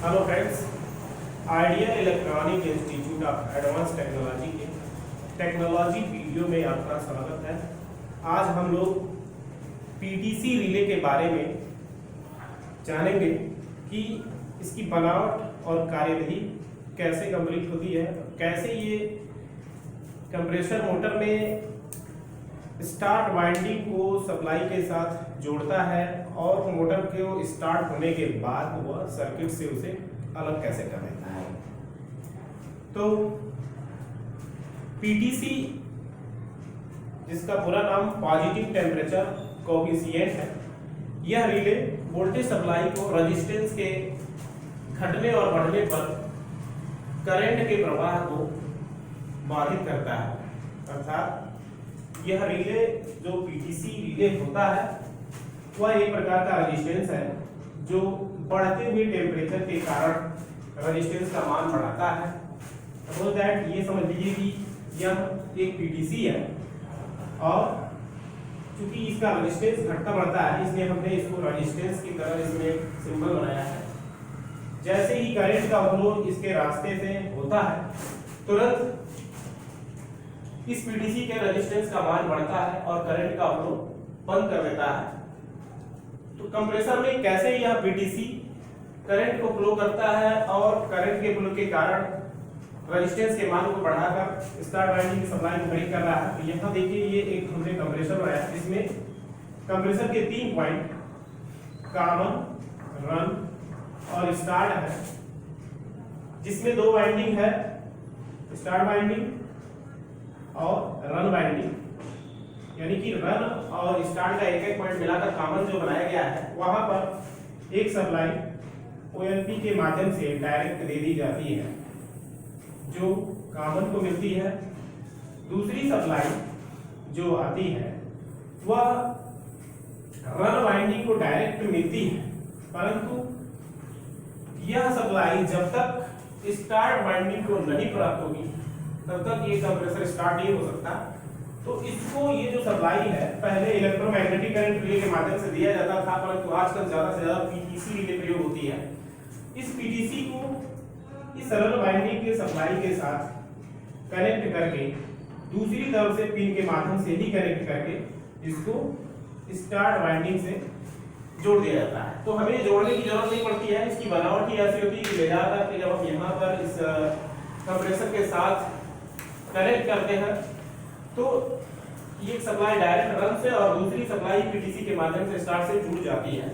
Hello friends, ideal electronic institute of advance technology के technology video में आपका स्वागत है। आज हम लोग पीटीसी रिले के बारे में जानेंगे कि इसकी बनावट और कार्यविधि कैसे कंप्लीट होती है, कैसे ये कंप्रेसर मोटर में स्टार्ट वाइंडिंग को सप्लाई के साथ जोड़ता है और मोटर को स्टार्ट होने के बाद वह सर्किट से उसे अलग कैसे कर देता है। तो पीटीसी, जिसका पूरा नाम पॉजिटिव टेम्परेचर कोएफिशिएंट है, यह रिले वोल्टेज सप्लाई को रेजिस्टेंस के घटने और बढ़ने पर करंट के प्रवाह को बाधित करता है। अर्थात यह रिले जो पीटीसी रिले होता है वह एक प्रकार का रेजिस्टेंस है जो बढ़ते हुए टेम्परेचर के कारण रेजिस्टेंस का मान बढ़ाता है। सपोज दैट ये समझ लीजिए कि यह एक पीटीसी है और चूंकि इसका रेजिस्टेंस घटता बढ़ता है, इसलिए हमने इसको रेजिस्टेंस की तरह इसमें सिंबल बनाया है। जैसे ही करंट का फ्लो इसके रास्ते से होता है, तुरंत इस पीटीसी के रेजिस्टेंस का मान बढ़ता है और करंट का फ्लो बंद कर देता है। तो कंप्रेसर में कैसे यह पीटीसी करंट को फ्लो करता है और करंट के फ्लो के कारण रेजिस्टेंस के मान को बढ़ाकर स्टार्ट वाइंडिंग की सप्लाई को कनेक्ट कर रहा है। तो यहाँ देखिए, ये एक हमने कंप्रेसर बनाया है। इसमें कंप्रेसर के 3 पॉइंट कॉमन, रन और स्टार्ट है, जिसमें 2 वाइंडिंग है, स्टार्ट वाइंडिंग और रन वाइंडिंग। यानी कि रन और स्टार्ट का एक पॉइंट मिलाकर कॉमन जो बनाया गया है, वहां पर एक सप्लाई ओएलपी के माध्यम से डायरेक्ट दे दी जाती है जो कॉमन को मिलती है। दूसरी सप्लाई जो आती है वह रन वाइंडिंग को डायरेक्ट मिलती है, परंतु यह सप्लाई जब तक स्टार्ट वाइंडिंग को नहीं प्राप्त होगी तब तक ये कंप्रेसर स्टार्ट नहीं हो सकता। तो इसको, ये जो सप्लाई है, पहले इलेक्ट्रोमैग्नेटिक करंट रिले के माध्यम से दिया जाता था, परंतु आजकल ज्यादा से ज्यादा पीटीसी रिले प्रयोग होती है। इस पीटीसी को इस सरल वाइंडिंग के सप्लाई के साथ कनेक्ट करके दूसरी तरफ से पिन के माध्यम से ही कनेक्ट करके इसको स्टार्ट वाइंडिंग से जोड़ दिया जाता है। तो हमें जोड़ने की जरूरत नहीं पड़ती है। इसकी बनावट ही ऐसी होती है कि ले जाकर जब हम यहाँ पर इस कंप्रेसर के साथ कनेक्ट करते हैं तो ये सप्लाई डायरेक्ट रन से और दूसरी सप्लाई पीटीसी के माध्यम से स्टार्ट से जुड़ जाती है।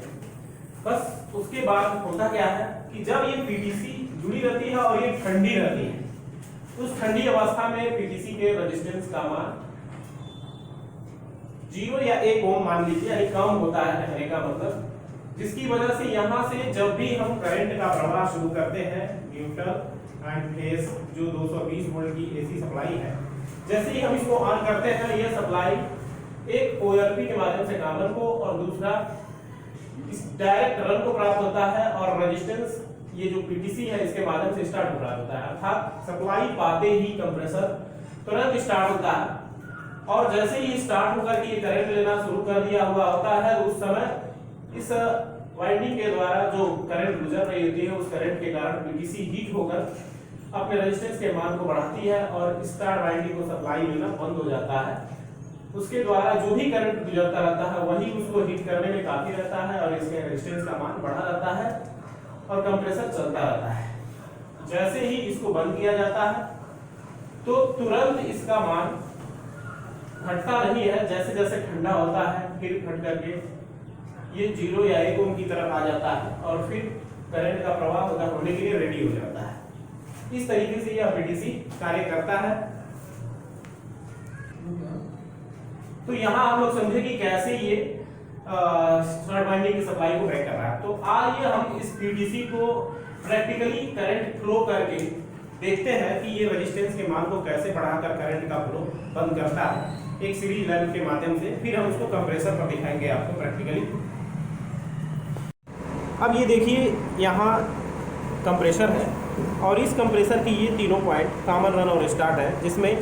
बस उसके बाद होता क्या है कि जब ये पीटीसी जुड़ी रहती है और ये ठंडी रहती है, उस ठंडी अवस्था में पीटीसी के रेजिस्टेंस का मान 0 या 1 ओम मान लीजिए, यानी कम होता है कहने का मतलब, जिसकी वजह से यहाँ से जब भी हम करंट का प्रवाह शुरू करते हैं, न्यूट्रल एंड फेज जो 220 वोल्ट की एसी सप्लाई है, जैसे ही हम इसको ऑन करते हैं, यह सप्लाई एक ओएलपी के माध्यम से कॉमन को और दूसरा इस डायरेक्ट रन को प्राप्त होता है और रेजिस्टेंस ये जो पीटीसी है इसके माध्यम से स्टार्ट हो रहा होता है। अर्थात सप्लाई पाते ही कंप्रेसर तुरंत स्टार्ट होता है और जैसे ही स्टार्ट होकर के ये करंट लेना शुरू कर दिया हुआ होता है, उस समय इस वाइंडिंग के द्वारा जो करंट गुजर रही होती है, उस करंट के कारण पीटीसी हीट होकर अपने रेजिस्टेंस के मान को बढ़ाती है और स्टार्ट वाइंडिंग को सप्लाई मिलना बंद हो जाता है। उसके द्वारा जो भी करंट गुजरता रहता है वही उसको हीट करने में काफी रहता है और इसके रेजिस्टेंस का मान बढ़ा रहता है और कंप्रेसर चलता रहता है। जैसे ही इसको बंद किया जाता है तो तुरंत इसका मान घटता नहीं है, जैसे जैसे ठंडा होता है फिर घट करके ये 0 या 1 ओम की तरफ आ जाता है और फिर करंट का प्रवाह होने के लिए रेडी हो जाता है। इस तरीके से यह पीटीसी कार्य करता है। तो यहाँ हम लोग समझे कि कैसे ये स्टार्ट वाइंडिंग की सप्लाई को ब्रेक कर रहा है। तो आइए हम इस पीटीसी को प्रैक्टिकली करंट फ्लो करके देखते हैं कि ये रेजिस्टेंस के मान को कैसे बढ़ाकर करंट का फ्लो बंद करता है एक सीरीज लाइन के माध्यम से। फिर हम उसको कंप्रेसर पर दिखाएंगे आपको प्रैक्टिकली। अब ये देखिए, यहाँ कंप्रेसर है और इस कंप्रेसर की ये तीनों पॉइंट कॉमन, रन और स्टार्ट है, जिसमें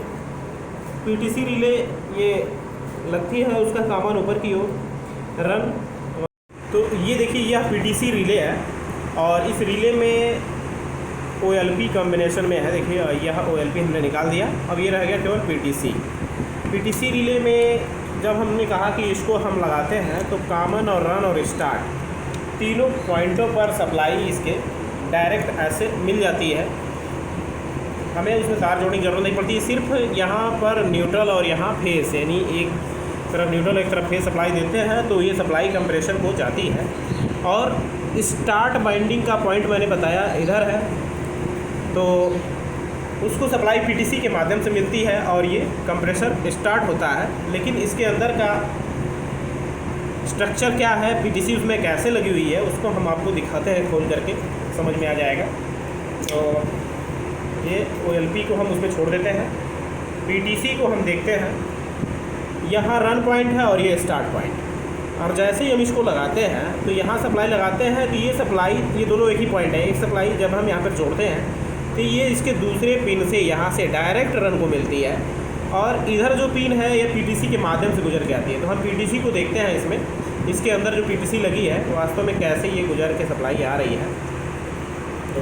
पीटीसी रिले ये लगती है उसका कॉमन ऊपर की ओर, रन। तो ये देखिए, यह पीटीसी रिले है और इस रिले में OLP कॉम्बिनेशन में है। देखिए यह OLP हमने निकाल दिया। अब ये रह गया केवल PTC रिले में जब हमने कहा कि इसको हम लगाते हैं तो कॉमन और रन और स्टार्ट तीनों पॉइंटों पर सप्लाई इसके डायरेक्ट ऐसे मिल जाती है। हमें उसमें तार जोड़ने की ज़रूरत नहीं पड़ती। सिर्फ यहाँ पर न्यूट्रल और यहाँ फेस, यानी एक तरफ न्यूट्रल एक तरफ फेस सप्लाई देते हैं तो ये सप्लाई कंप्रेसर को जाती है। और स्टार्ट बाइंडिंग का पॉइंट मैंने बताया इधर है, तो उसको सप्लाई PTC के माध्यम से मिलती है और ये कंप्रेसर स्टार्ट होता है। लेकिन इसके अंदर का स्ट्रक्चर क्या है, PTC उसमें कैसे लगी हुई है, उसको हम आपको दिखाते हैं खोल करके, समझ में आ जाएगा। तो ये OLP को हम उसमें छोड़ देते हैं, PTC को हम देखते हैं। यहाँ रन पॉइंट है और ये स्टार्ट पॉइंट। और जैसे ही हम इसको लगाते हैं तो यहाँ सप्लाई लगाते हैं तो ये सप्लाई, ये दोनों एक ही पॉइंट है। एक सप्लाई जब हम यहाँ पर जोड़ते हैं तो ये इसके दूसरे पिन से यहाँ से डायरेक्ट रन को मिलती है। और इधर जो पिन है ये PTC के माध्यम से गुजर के आती है। तो हम PTC को देखते हैं इसमें, इसके अंदर जो PTC लगी है तो वास्तव में कैसे ये गुजर के सप्लाई आ रही है। तो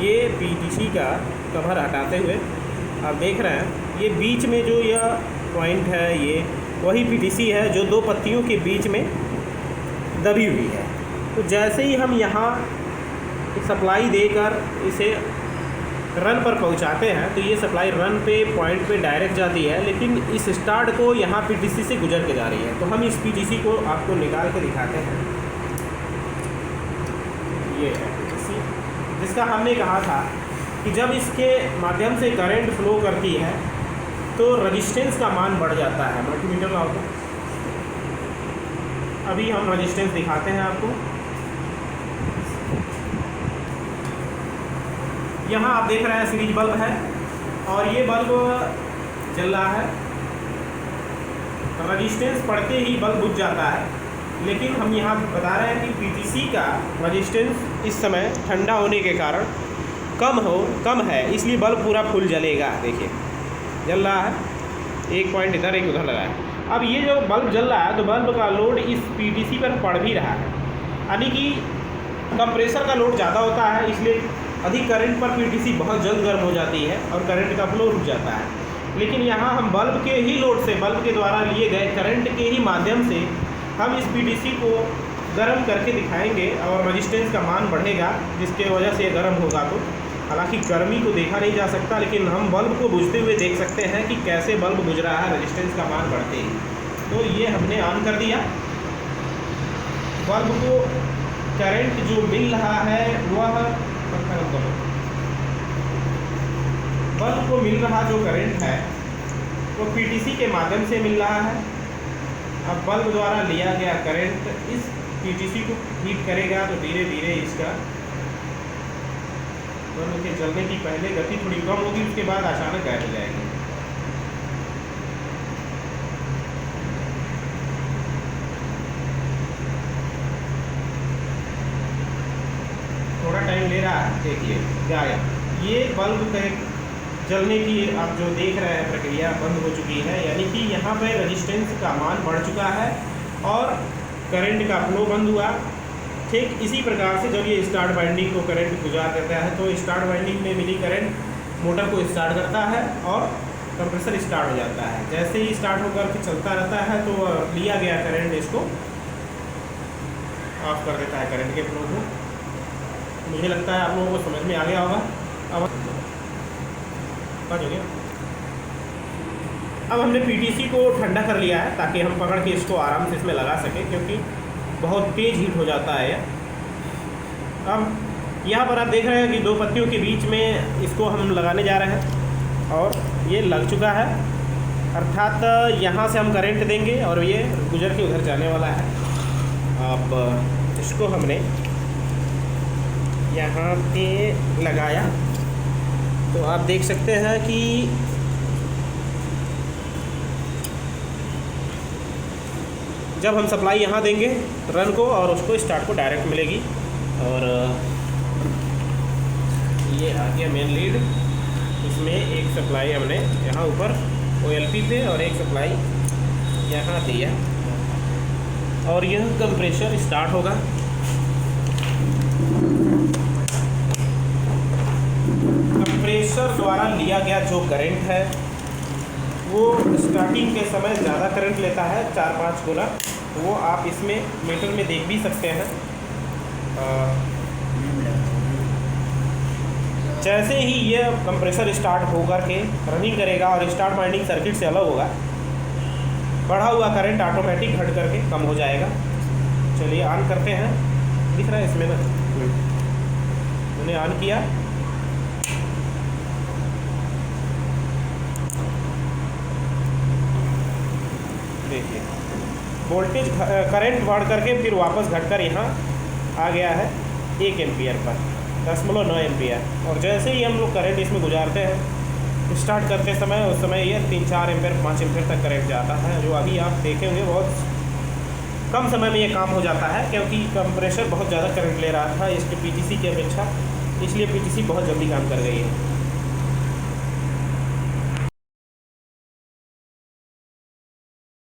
ये PTC का कवर हटाते हुए आप देख रहे हैं, ये बीच में जो यह पॉइंट है ये वही PTC है जो दो पत्तियों के बीच में दबी हुई है। तो जैसे ही हम यहाँ सप्लाई देकर इसे रन पर पहुँचाते हैं तो ये सप्लाई रन पे पॉइंट पे डायरेक्ट जाती है, लेकिन इस स्टार्ट को यहाँ PTC से गुजर के जा रही है। तो हम इस PTC को आपको निकाल के दिखाते हैं। ये है PTC जिसका हमने कहा था कि जब इसके माध्यम से करंट फ्लो करती है तो रजिस्टेंस का मान बढ़ जाता है। मल्टीमीटर लाओ तो अभी हम रजिस्टेंस दिखाते हैं आपको। यहाँ आप देख रहे हैं सीरीज बल्ब है और ये बल्ब जल रहा है। रजिस्टेंस पड़ते ही बल्ब बुझ जाता है, लेकिन हम यहाँ बता रहे हैं कि PTC का रजिस्टेंस इस समय ठंडा होने के कारण कम है, इसलिए बल्ब पूरा फुल जलेगा। देखिए जल रहा है, एक पॉइंट इधर एक उधर लगा है। अब ये जो बल्ब जल रहा है तो बल्ब का लोड इस PTC पर पड़ भी रहा है, यानी कि कंप्रेसर का लोड ज़्यादा होता है, इसलिए अधिक करंट पर PTC बहुत जल्द गर्म हो जाती है और करंट का फ्लो रुक जाता है। लेकिन यहाँ हम बल्ब के ही लोड से, बल्ब के द्वारा लिए गए करंट के ही माध्यम से हम इस PTC को गर्म करके दिखाएंगे और रजिस्टेंस का मान बढ़ेगा, जिसके वजह से गर्म होगा। तो हालांकि गर्मी को देखा नहीं जा सकता, लेकिन हम बल्ब को बुझते हुए देख सकते हैं कि कैसे बल्ब बुझ रहा है रजिस्टेंस का मान बढ़ते ही। तो ये हमने ऑन कर दिया। बल्ब को करंट जो मिल रहा है वह, बल्ब को मिल रहा जो करंट है वो PTC के माध्यम से मिल रहा है। अब बल्ब द्वारा लिया गया करंट इस PTC को हीट करेगा तो धीरे धीरे इसका बल्ब के जलने की पहले गति थोड़ी कम होगी, उसके बाद अचानक गायब हो जाएगी। थोड़ा टाइम ले रहा है, देखिए गायब। ये बल्ब के जलने की आप जो देख रहे हैं प्रक्रिया बंद हो चुकी है, यानी कि यहाँ पे रजिस्टेंस का मान बढ़ चुका है और करंट का फ्लो बंद हुआ। ठीक इसी प्रकार से जब ये स्टार्ट बाइंडिंग को करंट गुजार देता है तो स्टार्ट बाइंडिंग में मिली करंट मोटर को स्टार्ट करता है और कंप्रेसर स्टार्ट हो जाता है। जैसे ही स्टार्ट होकर के चलता रहता है तो लिया गया करंट इसको ऑफ कर देता है, करंट के फ्लो को। मुझे लगता है आप लोगों को समझ में आ गया होगा। अब हो गया। अब हमने PTC को ठंडा कर लिया है ताकि हम पकड़ के इसको आराम से इसमें लगा सकें, क्योंकि बहुत तेज़ हीट हो जाता है। अब यहाँ पर आप देख रहे हैं कि दो पत्तियों के बीच में इसको हम लगाने जा रहे हैं और ये लग चुका है, अर्थात यहाँ से हम करंट देंगे और ये गुजर के उधर जाने वाला है। अब इसको हमने यहाँ पे लगाया तो आप देख सकते हैं कि जब हम सप्लाई यहाँ देंगे रन को और उसको स्टार्ट को डायरेक्ट मिलेगी। और ये आ गया मेन लीड, इसमें एक सप्लाई हमने यहाँ ऊपर OLP पे और एक सप्लाई यहाँ दिया और यह कंप्रेशर स्टार्ट होगा। कंप्रेसर द्वारा लिया गया जो करंट है वो स्टार्टिंग के समय ज़्यादा करंट लेता है, 4-5 गुना। वो आप इसमें मीटर में देख भी सकते हैं। जैसे ही ये कंप्रेसर स्टार्ट होकर के रनिंग करेगा और स्टार्ट वाइंडिंग सर्किट से अलग होगा, बढ़ा हुआ करंट ऑटोमेटिक घट करके कम हो जाएगा। चलिए ऑन करते हैं, दिख रहा है इसमें ना, मैंने ऑन किया। देखिए वोल्टेज करंट बढ़ करके फिर वापस घटकर यहाँ आ गया है 1 एम्पियर पर, 0.9 एम्पियर। और जैसे ही हम लोग करंट इसमें गुजारते हैं स्टार्ट करते समय, उस समय ये 3-4 एम्पियर 5 एम्पियर तक करंट जाता है, जो अभी आप देखेंगे बहुत कम समय में ये काम हो जाता है, क्योंकि कंप्रेसर बहुत ज़्यादा करंट ले रहा था इसके पीटीसी की अपेक्षा, इसलिए पीटीसी बहुत जल्दी काम कर गई है।